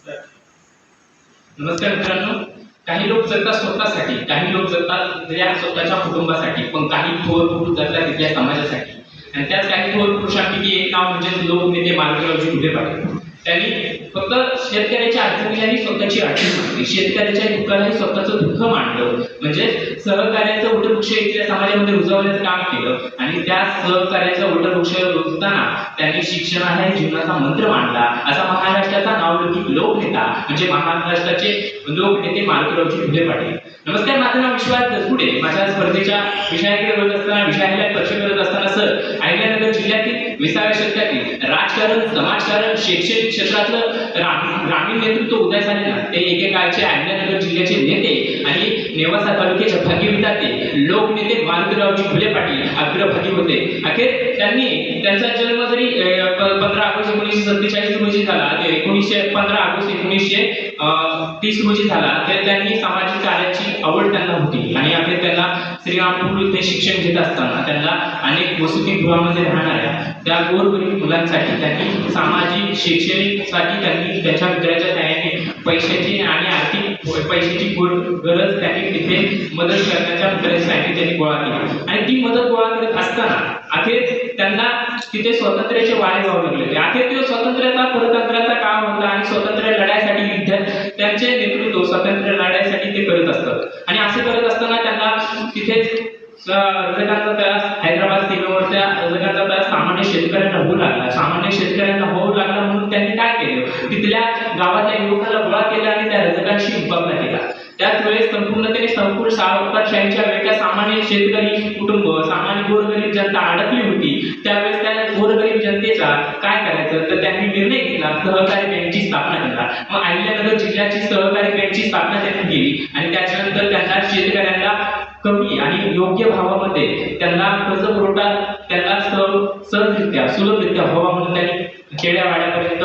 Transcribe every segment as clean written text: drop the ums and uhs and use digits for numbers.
नमस्कार मित्रांनो. काही लोक जगतात स्वतःसाठी, काही लोक जगतात त्या स्वतःच्या कुटुंबासाठी, पण काही थोर पुरुष जगतात इथल्या समाजासाठी. आणि त्याच काही थोर पुरुषांपैकी एक नाव म्हणजे लोकनेते मालकरावजी घुले पाटील. त्यांनी फक्त शेतकऱ्याच्या अडचणीलाही स्वतःची अडचण मांडली, शेतकऱ्याच्या दुःखालाही स्वतःचं दुःख मांडलं. म्हणजे सहकार्याचं वटवृक्ष इथल्या समाजामध्ये रुजवण्याचं काम केलं. आणि त्या सहकार्याचा वटवृक्ष रुजताना त्यांनी शिक्षण हा जीवनाचा मंत्र मांडला. असा महाराष्ट्राचा नावलौकिक लोकनेता म्हणजे महाराष्ट्राचे लोकनेते मालकरावजी घुले पाटील. नमस्कार, माझं नाव विश्वास दसगुडे. माझ्या स्पर्धेच्या विषयाकडे बघत असताना, विषयाला स्पर्श करत असताना सर अहिल्यानगर जिल्ह्यातील 20व्या शतकातील राजकारण, समाजकारण, शैक्षणिक क्षेत्रातलं ग्रामीण नेतृत्व उदयास आले ना, ते एकेकाळचे अहिल्यानगर जिल्ह्याचे नेते आणि नेवासा तालुक्याचे भाग्यविधाते लोकनेते मालकरावजी घुले पाटील अग्रभागी होते. अखेर त्यांनी त्यांचा जन्म जरी 15 ऑगस्ट 1947 रोजी झाला, 15 ऑगस्ट 1930 रोजी झाला, तर त्यांनी सामाजिक कार्याची आवड त्यांना होती. आणि अखेर त्यांना श्रीरामपूर येथे शिक्षण घेत असताना त्यांना अनेक वसतिगृहामध्ये राहणाऱ्या त्या गोरगरीब मुलांसाठी त्यांनी सामाजिक शैक्षणिकसाठी त्यांनी त्यांच्या मित्राच्या सहाय्याने पैशाची आणि आर्थिक पैशाची गरज त्यांनी तिथे मदत करण्याच्या मित्रासाठी त्यांनी गोळा केली. आणि ती मदत गोळा करत असताना अखेर त्यांना तिथे स्वातंत्र्याचे वारे वाहू लागले. अखेर तो स्वातंत्र्याचा परतंत्राचा काळ होता आणि स्वातंत्र्य लढ्यासाठी त्यांचे नेतृत्व स्वातंत्र्य लढ्यासाठी ते करत असतात. आणि असे करत असताना त्यांना तिथेच रजकांचा त्रास, हैदराबाद सीमेवरच्या रजकांचा त्रास सामान्य शेतकऱ्यांना होऊ लागला. सामान्य शेतकऱ्यांना होऊ लागला म्हणून त्यांनी काय केलं, तिथल्या गावातल्या युवकांना गोळा केला आणि त्या रजकांशी मुकाबला केला. त्याच वेळेस संपूर्णतेने संपूर्ण सावकारशाहीच्या वेळेला सामान्य शेतकरी कुटुंब, सामान्य गोरगरीब जनता अडकली होती. त्यावेळेस त्या गोरगरीब जनतेचा काय करायचं, तर त्यांनी निर्णय घेतला सहकारी बँकेची स्थापना केला. मग अहिल्यानगर जिल्ह्याची सहकारी बँकेची स्थापना त्यांनी केली. आणि त्याच्यानंतर त्यांना शेतकऱ्यांना कमी आणि योग्य भावामध्ये त्यांना कर्ज पुरवठा त्यांना सहजरित्या सुलभरित्या व्हावा म्हणून त्यांनी खेड्यावाड्यापर्यंत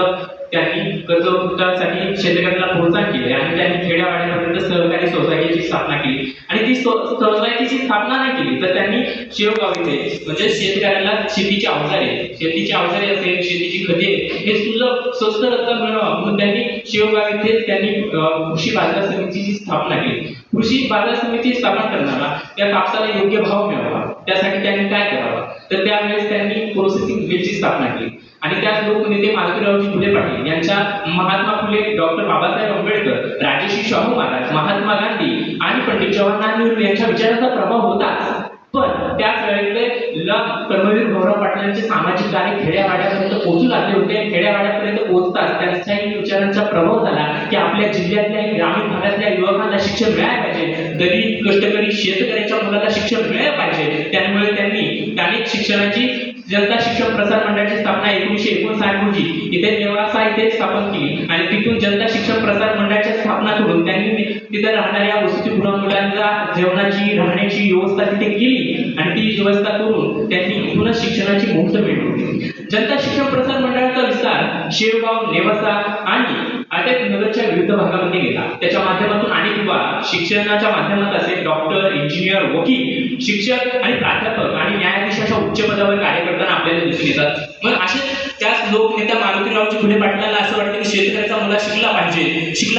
त्यांनी कर्ज पुरवठ्यासाठी शेतकऱ्यांना प्रोत्साहन केले. आणि त्यांनी खेड्यावाड्यापर्यंत सहकारी सोसायटीची स्थापना केली. आणि ती सोसायटीची स्थापना नाही केली तर त्यांनी शेवगाव इथे म्हणजे शेतकऱ्यांना शेतीची अवजारे असेल, शेतीची खते हे सुलभ स्वस्त रक्कम मिळावं म्हणून त्यांनी शेवगाव इथे त्यांनी कृषी बाजार समितीची स्थापना केली. कृषी बाजार समिती स्थापना करणारा त्या कापसाला योग्य भाव मिळावा त्यासाठी त्यांनी काय करावं, तर त्यावेळेस त्यांनी प्रोसेसिंग मिलची स्थापना केली. आणि त्याच लोकनेते मालकरावजी घुले पाटील यांच्या महात्मा फुले, डॉक्टर बाबासाहेब आंबेडकर, राजर्षी शाहू महाराज, महात्मा गांधी आणि पंडित जवाहरलाल नेहरू यांच्या विचारांचा प्रभाव होताच. पण त्याच वेळेला कर्मवीर गौरव पाटलांचे सामाजिक कार्य खेड्यावाड्यापर्यंत पोहोचू लागले होते. खेड्यावाड्यापर्यंत पोहोचताच त्यांच्याही विचारांचा प्रभाव झाला की आपल्या जिल्ह्यातल्या ग्रामीण भागातल्या युवकांना शिक्षण मिळायला पाहिजे, दलित कष्टकरी शेतकऱ्याच्या मुलाला शिक्षण मिळायला पाहिजे. त्यामुळे त्यांनी अनेक शिक्षणाची जनता शिक्षण प्रसार मंडळाची स्थापना 1959 रोजी इथे नेवासा इथे स्थापन केली. आणि तिथून जनता शिक्षण प्रसार मंडळाची स्थापना करून त्यांनी तिथे राहणाऱ्या वसतिगृह मुलांना जेवणाची राहण्याची व्यवस्था तिथे केली. आणि ती व्यवस्था करून त्यांनी इथूनच शिक्षणाची मुहूर्त मिळवली. जनता शिक्षण प्रसार मंडळाचा विस्तार शेवगाव, नेवासा आणि अनेक नगरच्या विविध भागामध्ये गेला. त्याच्या माध्यमातून अनेक युवा शिक्षणाच्या माध्यमात असेल डॉक्टर, इंजिनियर, वकील, शिक्षक आणि प्राध्यापक आणि न्यायाधीश अशा उच्च पदावर कार्य करताना आपल्याला दिसून येतात. मग असे त्याच लोकनेत्या मालकरावजी घुले पाटलांना असं वाटतं की शेतकऱ्याचा मुलगा शिकला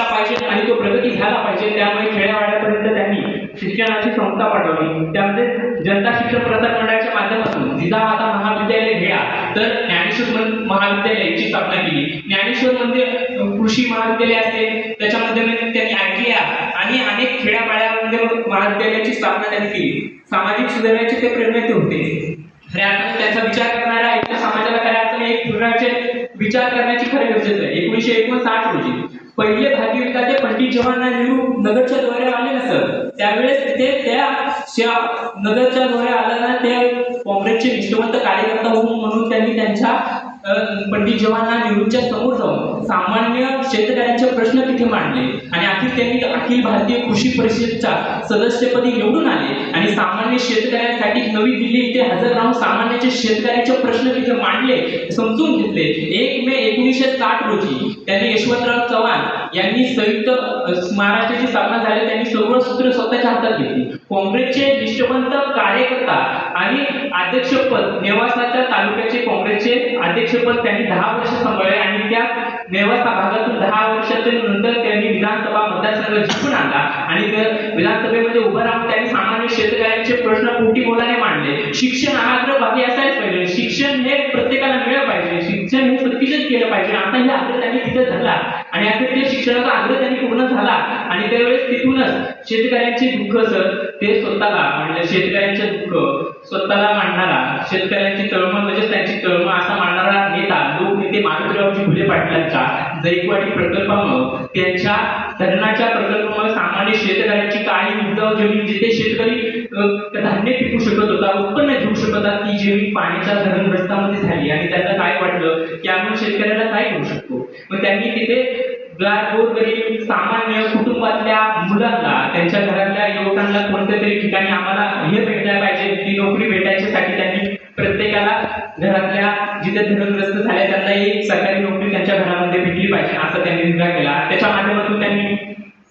पाहिजे आणि तो प्रगती झाला पाहिजे. त्यामुळे खेड्यावाड्यापर्यंत त्यांनी शिक्षणाची संस्था पाठवली. त्यामध्ये जनता शिक्षण प्रसार मंडळाच्या माध्यमातून जिजामाता महाविद्यालय घेळा तर ज्ञानेश्वर महाविद्यालयाची स्थापना केली. ज्ञानेश्वर मध्ये कृषी महाविद्यालय असेल, त्याच्यामध्ये त्यांनी ITI आणि अनेक खेड्यापाड्यामध्ये महाविद्यालयाची स्थापना त्यांनी केली. सामाजिक सुधारण्याचे ते प्रेरणेते होते. खऱ्या अर्थाने त्यांचा विचार करणाऱ्या इथल्या समाजाला खऱ्या अर्थाने एक प्रकारचे विचार करण्याची खरं गरजेचं आहे. 1959 रोजी पहिले भाग्यविधाते पंडित जवाहरलाल नेहरू नगरच्या दौऱ्यावर आले नसत. त्यावेळेस तिथे त्या नगरच्या दौऱ्यावर आल्यानं ते काँग्रेसचे निष्ठावंत कार्यकर्ता होऊन म्हणून त्यांनी त्यांच्या पंडित जवाहरलाल नेहरूंच्या समोर जाऊन सामान्य शेतकऱ्यांचे प्रश्न तिथे मांडले. आणि अखेर त्यांनी अखिल भारतीय कृषी परिषदेच्या सदस्यपदी निवडून आले. आणि सामान्य शेतकऱ्यांसाठी नवी दिल्ली इथे हजर राहून सामान्याचे शेतकऱ्यांचे प्रश्न तिथे मांडले, समजून घेतले. 1 मे 1960 रोजी त्यांनी यशवंतराव चव्हाण यांनी संयुक्त महाराष्ट्राची स्थापना झाली. त्यांनी सर्व सूत्र स्वतःच्या हातात घेतली. काँग्रेसचे निष्ठावंत कार्यकर्ता आणि अध्यक्षपद नेवासाच्या तालुक्याचे काँग्रेसचे अध्यक्षपद त्यांनी 10 वर्ष सांभाळले. आणि त्या नेवासा भागातून 10 वर्षातून मतदारसंघ जिंकून आणला आणि विधानसभेमध्ये उभं राहून त्यांनी सामान्य शेतकऱ्यांचे प्रश्न पोटी बोलाने मांडले. शिक्षण हा अग्रभागी असायच पाहिजे, शिक्षण हे प्रत्येकाला मिळालं पाहिजे, शिक्षण हे प्रतिष्ठित केलं पाहिजे. आता हे आग्रह त्यांनी तिथे धरला आणि अखेर ते शिक्षणाचा आग्रह त्यांनी पूर्ण झाला आणि त्यावेळेस तिथूनच शेतकऱ्यांचे दुःख ते स्वतःला म्हणजे शेतकऱ्यांचे दुःख स्वतःला मांडणारा, शेतकऱ्यांची तळमळ म्हणजे त्यांची तळमळ असा मांडणारा नेता लोकनेते मारुतीरावजी फुले पाटलांच्या जायकवाडी प्रकल्पामुळे, त्यांच्या धरणाच्या प्रकल्पामुळे सामान्य शेतकऱ्यांची काही उबजाऊ जमीन जिथे शेतकरी धान्य पिकू शकत होता, उत्पन्न घेऊ शकत होता, ती जमीन पाण्याच्या धरणग्रस्तामध्ये झाली आणि त्यांना काय वाटलं की आपण शेतकऱ्याला काय करू शकतो. मग त्यांनी तिथे गोरगरीब सामान्य कुटुंबातल्या मुलांना, त्यांच्या घरातल्या युवकांना कोणत्या तरी ठिकाणी आम्हाला हे भेटायला पाहिजे, ती नोकरी भेटायच्यासाठी त्यांनी प्रत्येकाला घरातल्या जिथे धरणग्रस्त झाल्या त्यांना एक सरकारी नोकरी त्यांच्या घरामध्ये भेटली पाहिजे असा त्यांनी निर्णय केला. त्याच्या माध्यमातून त्यांनी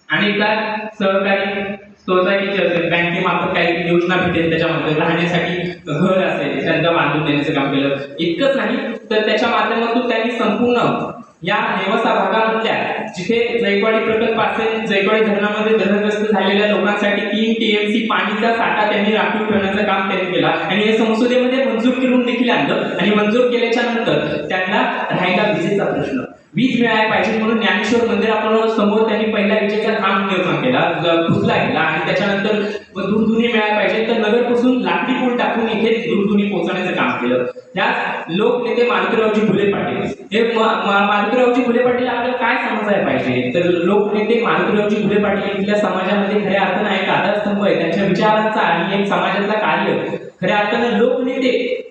अनेकदा सहकारी सोसायटीचे असेल, बँकेमार्फत काही योजना भेटेल, त्याच्यामध्ये राहण्यासाठी घर असेल त्यांना बांधून देण्याचं काम केलं. इतकंच नाही तर त्याच्या माध्यमातून त्यांनी संपूर्ण या नेवासा भागामधल्या जिथे जायकवाडी प्रकल्प असेल, जायकवाडी धरणामध्ये धरणग्रस्त झालेल्या लोकांसाठी 3 TMC पाणीचा साठा त्यांनी राखून ठेवण्याचं काम त्यांनी केलं आणि हे संसदेमध्ये मंजूर करून देखील आणलं. आणि मंजूर केल्याच्या नंतर त्यांना राहायला विजेचा प्रश्न, वीज मिळायला पाहिजे म्हणून ज्ञानेश्वर मंदिरासमोर त्यांनी पहिला विजेचा खांब निर्माण केला, पुजला गेला आणि त्याच्यानंतर दूरध्वनी मिळायला पाहिजे तर नगरपासून लाकडी पूल टाकून इथे दूरध्वनी पोहोचवण्याचं काम केलं. त्यात लोकनेते मारुतीरावजी फुले पाटील हे मारुतीरावजी फुले पाटील आपल्याला काय समजायला पाहिजे तर लोकनेते मारुतीरावजी फुले पाटील इथल्या समाजामध्ये खऱ्या अर्थानं एक आधारस्तंभ आहे. त्यांच्या विचारांचा आणि एक समाजाचा कार्य खऱ्या अर्थानं लोकनेते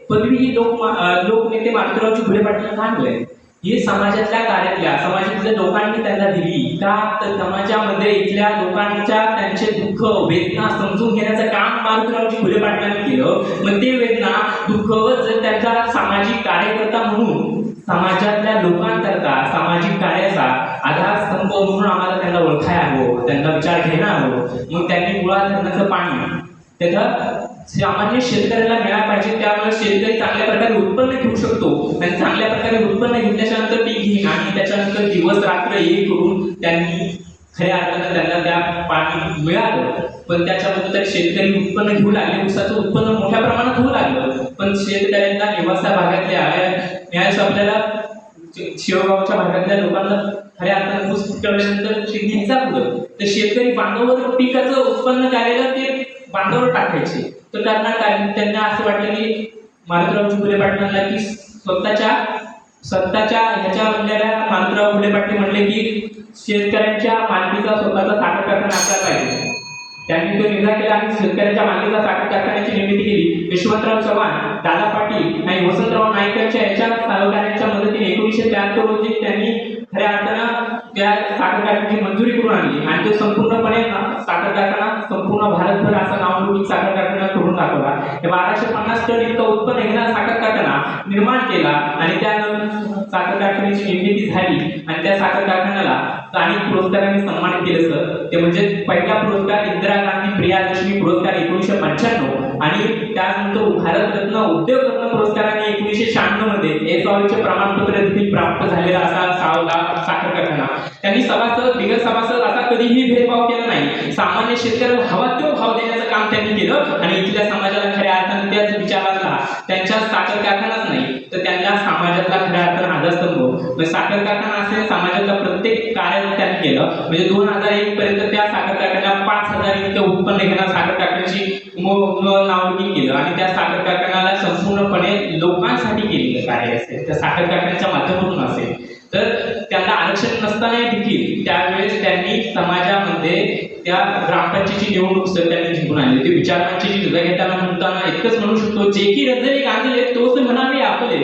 पदवी ही लोकनेते मारुतीरावजी फुले पाटील का मिळेल ही समाजातल्या कार्यातल्या समाजातल्या लोकांनी त्यांना दिली का तर समाजामध्ये इथल्या लोकांच्या त्यांचे दुःख वेदना समजून घेण्याचं काम मारुतीरावजी फुले पाटलांनी केलं. मग ते वेदना दुःख जर त्यांचा सामाजिक कार्यकर्ता म्हणून समाजातल्या लोकांकरता सामाजिक कार्याचा आधारस्तंभ म्हणून आम्हाला त्यांना ओळखायला हवं, त्यांना विचार घ्यायला हवं. मग त्यांनी मुळा धरणाचं पाणी त्याचा सामान्य शेतकऱ्याला मिळायला पाहिजे, त्यामुळे शेतकरी चांगल्या प्रकारे उत्पन्न घेऊ शकतो आणि चांगल्या प्रकारे उत्पन्न घेतल्याच्या नंतर पीक घेईन आणि त्याच्यानंतर दिवस रात्र एक करून त्यांनी खऱ्या अर्थानं त्यांना त्या पाणी मिळालं. पण त्याच्याबद्दल शेतकरी उत्पन्न घेऊ लागले, ऊसाचं उत्पन्न मोठ्या प्रमाणात होऊ लागलं. पण शेतकऱ्यांना निवासा भागातल्या यावेळेस आपल्याला शेवगावच्या भागातल्या लोकांना खऱ्या अर्थानं ऊस फुटवल्यानंतर शेतीचा पुढं तर शेतकरी बांधावर पिकाचं उत्पन्न झालेलं ते बांधावर टाकायचे. तर त्यांना असं वाटलं की मारुतीराव फुले पाटलांना की स्वतःच्या ह्याच्या म्हणलेल्या मारुतीराव फुले पाटील म्हणले की शेतकऱ्यांच्या मालकीचा स्वतःचा साखर कारखाना असला पाहिजे. त्यांनी तो निर्णय केला आणि शेतकऱ्यांच्या मालकीचा साखर कारखान्याची निर्मिती केली. यशवंतराव चव्हाण, दादा पाटील आणि वसंतराव नाईकांच्या याच्या सहकार्याच्या मदतीने 1973 रोजी त्यांनी खऱ्या अर्थानं त्या साखर कारखान्याची मंजुरी करून आणली आणि तो संपूर्णपणे साखर कारखाना संपूर्ण भारतभर असा नावलौकिक साखर कारखाना करून दाखवला. 1250 टन इतकं उत्पन्न घेणारा साखर कारखाना निर्माण केला आणि त्या साखर कारखान्याची निर्मिती झाली आणि त्या साखर कारखान्याला स्थानिक पुरस्कारांनी सन्मानित केलं सर. ते म्हणजे पहिला पुरस्कार इंदिरा गांधी प्रियदर्शनी पुरस्कार 1995 आणि त्यानंतर भारतरत्न उद्योगरत्न पुरस्काराने 1996 मध्ये एसओचे प्रमाणपत्र देखील प्राप्त झालेला असा साखर कारखाना. त्यांनी सभासद बिगर सभासद असा कधीही भेदभाव केला नाही. सामान्य शेतकऱ्याला हवा तो भाव देण्याचं काम त्यांनी केलं आणि इथल्या समाजाला खऱ्या अर्थानं त्याच विचारांचा त्यांच्या साखर कारखानाच नाही तर त्यांना समाजातला खऱ्या अर्थानं आधारस्तंभ साखर कारखाना असेल समाजातला प्रत्येक कार्य त्यांनी केलं. म्हणजे 2001 पर्यंत त्या साखर कारखान्याला 5000 इतकं उत्पन्न घेणाऱ्या साखर कारखान्याची नावलौकिक केलं आणि त्या साखर कारखान्याला संपूर्णपणे लोकांसाठी केलेलं कार्य असेल त्या साखर कारखान्याच्या माध्यमातून असेल तर त्यांना आरक्षण नसताना देखील त्यावेळेस त्यांनी समाजामध्ये त्या ग्रामपंचायतीची निवडणूक त्यांनी जिंकून आणली. ते विचारांची जी घेताना म्हणताना इतकंच म्हणू शकतो जे की रंजनी गांधीले तोच म्हणावे आपले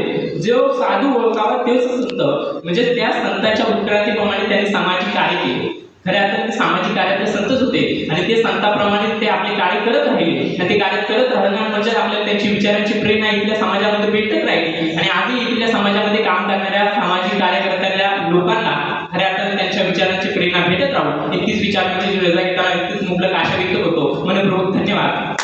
जो साधू ओळखावा तेच संत. म्हणजे त्या संतांच्या उत्क्रांतीप्रमाणे त्यांनी सामाजिक कार्य केले. खऱ्या अर्थाने सामाजिक कार्यातले संतच होते आणि ते संतांप्रमाणे ते आपले कार्य करत राहिले आणि ते कार्य करत राहणार म्हणजे आपल्याला त्यांची विचारांची प्रेरणा इथल्या समाजामध्ये भेटत राहिली आणि आजही इथल्या समाजामध्ये काम करणाऱ्या सामाजिक कार्यकर्त्याला लोकांना खऱ्या अर्थाने त्यांच्या विचारांची प्रेरणा भेटत राहू. इतकीच विचारांची रजा घेताना इतकीच मुबलक आशा व्यक्त होतो. मनपूर्वक धन्यवाद.